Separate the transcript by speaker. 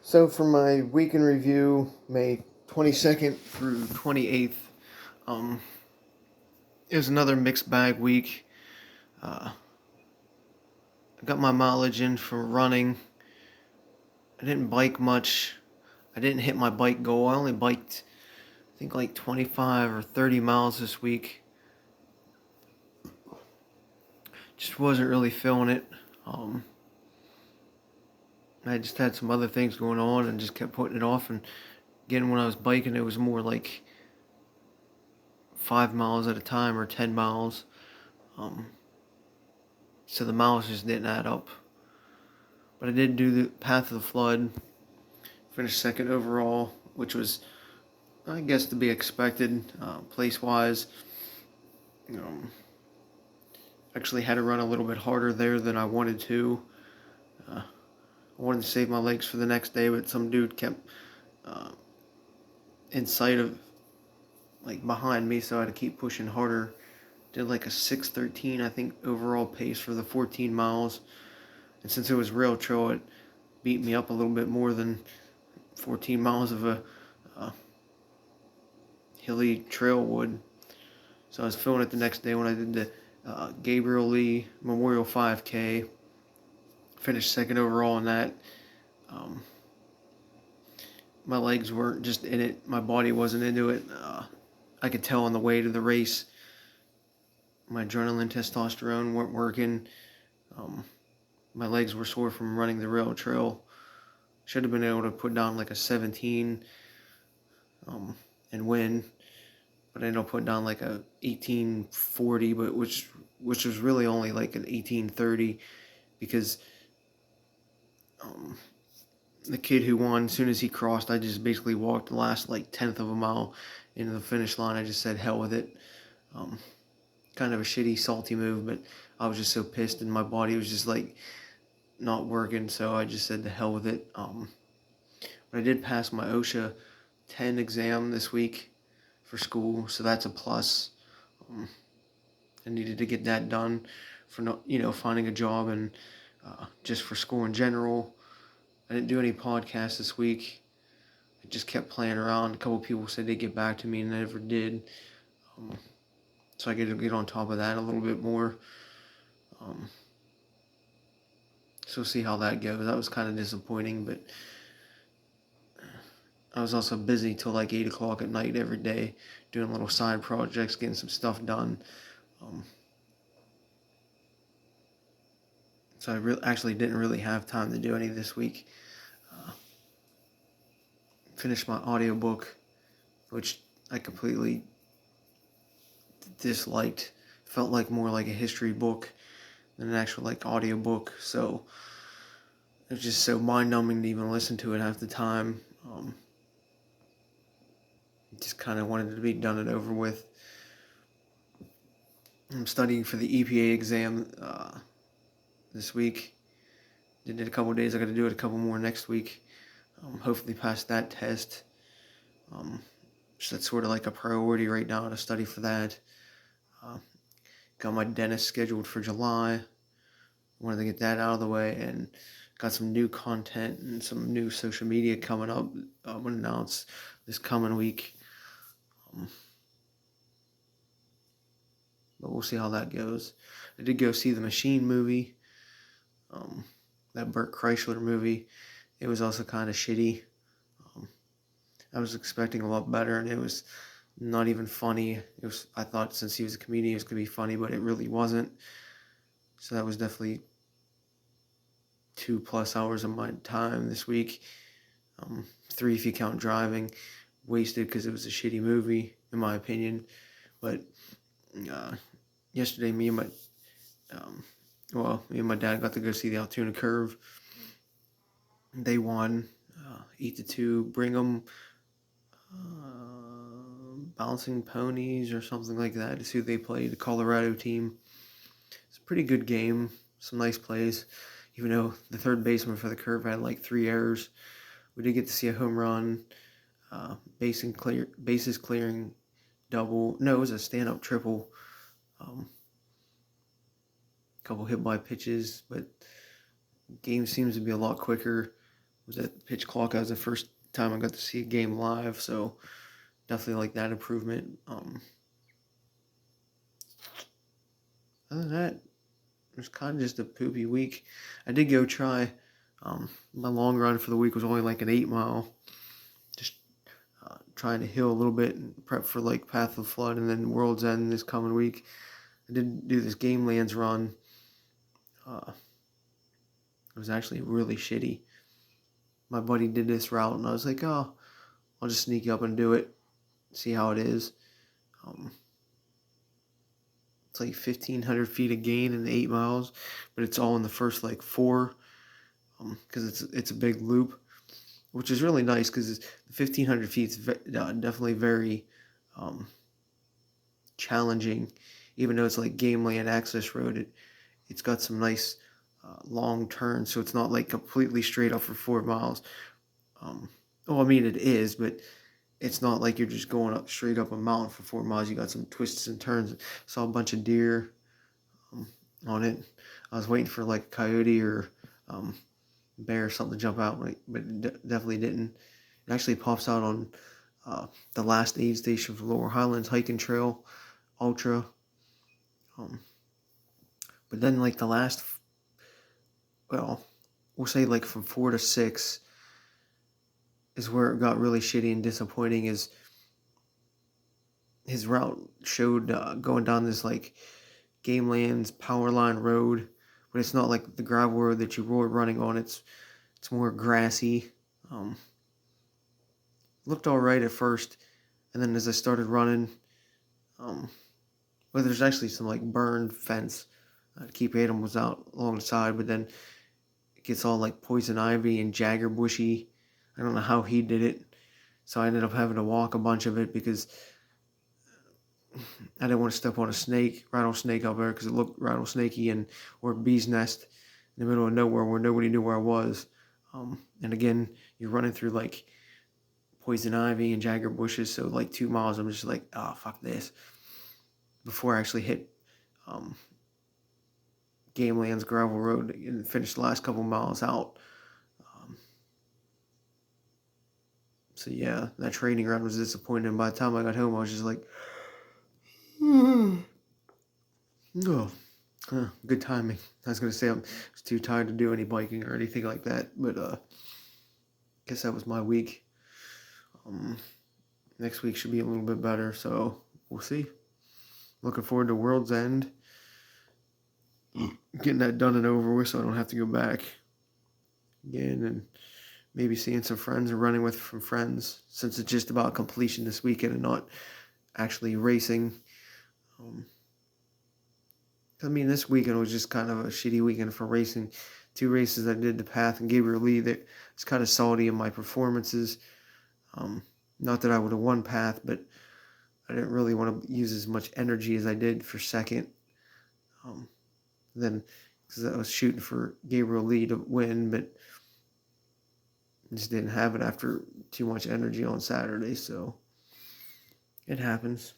Speaker 1: So for my week in review, May 22nd through 28th, um, it was another mixed bag week. I got my mileage in from running. I didn't bike much. I didn't hit my bike goal. I only biked, I think, like 25 or 30 miles this week. Just wasn't really feeling it. Um, I just had some other things going on and just kept putting it off. And again, when I was biking, it was more like 5 miles at a time or 10 miles. Um, so the miles just didn't add up. But I did do the Path of the Flood, finished second overall, which was, I guess, to be expected place-wise. Um, actually had to run a little bit harder there than I wanted to. I wanted to save my legs for the next day, but some dude kept uh, in sight of, like, behind me, so I had to keep pushing harder. Did like a 6:13, I think, overall pace for the 14 miles. And since it was rail trail, it beat me up a little bit more than 14 miles of a uh, hilly trail would. So I was feeling it the next day when I did the Gabriel Lee Memorial 5K. Finished second overall in that. Um, my legs weren't just in it. My body wasn't into it. I could tell on the way to the race, my adrenaline, testosterone weren't working. Um, my legs were sore from running the rail trail. Should have been able to put down like a 17 and win, but I ended up putting down like a 18:40, but which was really only like an 18:30 because the kid who won, as soon as he crossed, I just basically walked the last like tenth of a mile into the finish line. I just said hell with it. Um, Kind of a shitty, salty move, but I was just so pissed and my body was just like not working, so I just said the hell with it. But I did pass my OSHA 10 exam this week for school, so that's a plus. I needed to get that done for not, finding a job and just for school in general. I didn't do any podcasts this week. I just kept playing around. A couple people said they'd get back to me and they never did. So I get to get on top of that a little bit more. So we'll see how that goes. That was kind of disappointing, but I was also busy till like 8 o'clock at night every day, doing little side projects, getting some stuff done. So I actually didn't really have time to do any this week. Finished my audiobook, which I completely disliked. Felt like more like a history book than an actual like audiobook. So it was just so mind-numbing to even listen to it half the time. Just kind of wanted it to be done and over with. I'm studying for the EPA exam this week. Did it a couple days. I got to do it a couple more next week. Hopefully pass that test. So that's sort of like a priority right now to study for that. Got my dentist scheduled for July. Wanted to get that out of the way, and got some new content and some new social media coming up. I'm going to announce this coming week. But we'll see how that goes. I did go see the Machine movie, that Burt Kreischer movie. It was also kind of shitty. I was expecting a lot better, and it was not even funny. I thought since he was a comedian, it was going to be funny, but it really wasn't. So that was definitely 2+ hours of my time this week. 3 if you count driving. Wasted because it was a shitty movie, in my opinion. But yesterday, me and my dad got to go see the Altoona Curve. They won 8-2. Brigham Bouncing Ponies or something like that to see who they played, the Colorado team. It's a pretty good game. Some nice plays. Even though the third baseman for the Curve had like 3 errors, we did get to see a home run, bases clearing double. No, it was a stand-up triple. Couple hit by pitches, but game seems to be a lot quicker was at the pitch clock. That was the first time I got to see a game live, so definitely like that improvement. Other than that, it was kind of just a poopy week. I did go try. My long run for the week was only like an 8 mile. Just trying to heal a little bit and prep for like Path of Flood and then World's End this coming week. I did do this Game Lands run. It was actually really shitty. My buddy did this route, and I was like, oh, I'll just sneak up and do it, see how it is. It's like 1,500 feet of gain in 8 miles, but it's all in the first like 4, because it's a big loop, which is really nice because the 1,500 feet is definitely very challenging, even though it's like Game Land access road. It's got some nice long turns, so it's not like completely straight up for 4 miles. Well, I mean it is, but it's not like you're just going up straight up a mountain for 4 miles. You got some twists and turns. Saw a bunch of deer on it. I was waiting for like a coyote or bear or something to jump out, but it definitely didn't. It actually pops out on the last aid station for Lower Highlands Hiking Trail Ultra. But then like the last, well, we'll say like from 4 to 6 is where it got really shitty and disappointing. Is his route showed going down this like Game Lands power line road, but it's not like the gravel road that you were running on. It's more grassy. Looked all right at first, and then as I started running, well, there's actually some like burned fence to keep animals out along the side, but then it gets all like poison ivy and jagger bushy. I don't know how he did it, so I ended up having to walk a bunch of it because I didn't want to step on a snake, rattlesnake out there, because it looked rattlesnakey, and or a bee's nest in the middle of nowhere where nobody knew where I was. And again, you're running through like poison ivy and jagger bushes, so like 2 miles, I'm just like, oh, fuck this. Before I actually hit Game Lands gravel road and finished the last couple miles out. So yeah, that training run was disappointing. And by the time I got home, I was just like, oh, good timing. I was going to say I was too tired to do any biking or anything like that, but I guess that was my week. Next week should be a little bit better, so we'll see. Looking forward to World's End. Getting that done and over with so I don't have to go back again, and maybe seeing some friends and running with some friends, since it's just about completion this weekend and not actually racing. I mean, this weekend was just kind of a shitty weekend for racing. 2 races I did, the Path and Gabriel Lee, that it's kind of salty in my performances. Not that I would have won Path, but I didn't really want to use as much energy as I did for second. Then, because I was shooting for Gabriel Lee to win, but just didn't have it after too much energy on Saturday, so it happens.